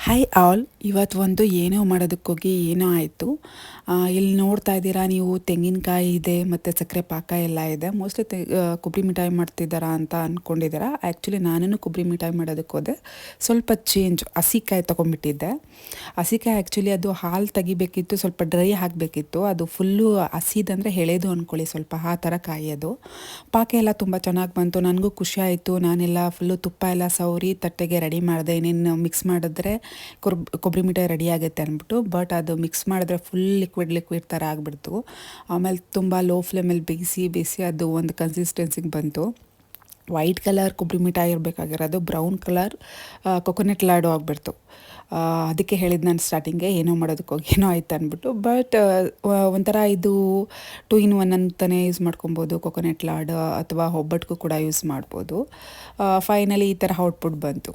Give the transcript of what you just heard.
Hi all. ಇವತ್ತು ಒಂದು ಏನೋ ಮಾಡೋದಕ್ಕೋಗಿ ಏನೋ ಆಯಿತು. ಇಲ್ಲಿ ನೋಡ್ತಾ ಇದ್ದೀರಾ ನೀವು, ತೆಂಗಿನಕಾಯಿ ಇದೆ ಮತ್ತು ಸಕ್ಕರೆ ಪಾಕ ಎಲ್ಲ ಇದೆ. ಮೋಸ್ಟ್ಲಿ ಕೊಬ್ಬರಿ ಮಿಠಾಯಿ ಮಾಡ್ತಿದ್ದಾರಾ ಅಂತ ಅಂದ್ಕೊಂಡಿದ್ದೀರಾ. ಆ್ಯಕ್ಚುಲಿ ನಾನು ಕೊಬ್ಬರಿ ಮಿಠಾಯಿ ಮಾಡೋದಕ್ಕೆ ಹೋದೆ. ಸ್ವಲ್ಪ ಚೇಂಜ್, ಹಸಿಕಾಯಿ ತೊಗೊಂಡ್ಬಿಟ್ಟಿದ್ದೆ. ಹಸಿಕಾಯಿ ಆ್ಯಕ್ಚುಲಿ ಅದು ಹಾಲು ತೆಗಿಬೇಕಿತ್ತು, ಸ್ವಲ್ಪ ಡ್ರೈ ಹಾಕಬೇಕಿತ್ತು. ಅದು ಫುಲ್ಲು ಹಸಿದಂದರೆ ಎಳೆದು ಅಂದ್ಕೊಳ್ಳಿ, ಸ್ವಲ್ಪ ಆ ಥರ ಕಾಯೋದು. ಪಾಕ ಎಲ್ಲ ತುಂಬ ಚೆನ್ನಾಗಿ ಬಂತು, ನನಗೂ ಖುಷಿ ಆಯಿತು. ನಾನೆಲ್ಲ ಫುಲ್ಲು ತುಪ್ಪ ಎಲ್ಲ ಸವರಿ ತಟ್ಟೆಗೆ ರೆಡಿ ಮಾಡಿದೆ. ಇನ್ನೇನು ಮಿಕ್ಸ್ ಮಾಡಿದ್ರೆ ಕೊಬ್ಬರಿ ಮಿಠಾಯಿ ರೆಡಿ ಆಗುತ್ತೆ ಅಂದ್ಬಿಟ್ಟು. ಬಟ್ ಅದು ಮಿಕ್ಸ್ ಮಾಡಿದ್ರೆ ಫುಲ್ ಲಿಕ್ವಿಡ್ ಥರ ಆಗಿಬಿಡ್ತು. ಆಮೇಲೆ ತುಂಬ ಲೋ ಫ್ಲೇಮಲ್ಲಿ ಬೇಯಿಸಿ ಅದು ಒಂದು ಕನ್ಸಿಸ್ಟೆನ್ಸಿಗೆ ಬಂತು. ವೈಟ್ ಕಲರ್ ಕೊಬ್ಬರಿ ಮಿಠಾಯಿ ಇರಬೇಕಾಗಿರೋದು ಬ್ರೌನ್ ಕಲರ್ ಕೊಕೊನೆಟ್ ಲಾಡು ಆಗಿಬಿಡ್ತು. ಅದಕ್ಕೆ ಹೇಳಿದ್ದು ನಾನು ಸ್ಟಾರ್ಟಿಂಗೆ ಏನೋ ಮಾಡೋದಕ್ಕೋಗಿ ಏನೋ ಆಯ್ತು ಅಂದ್ಬಿಟ್ಟು. ಬಟ್ ಒಂಥರ ಇದು 2 in 1 ಅಂತಲೇ ಯೂಸ್ ಮಾಡ್ಕೊಬೋದು. ಕೊಕೊನೆಟ್ ಲಾಡು ಅಥವಾ ಒಬ್ಬಟ್ಟಿಗೂ ಕೂಡ ಯೂಸ್ ಮಾಡ್ಬೋದು. ಫೈನಲಿ ಈ ಥರ ಔಟ್ಪುಟ್ ಬಂತು.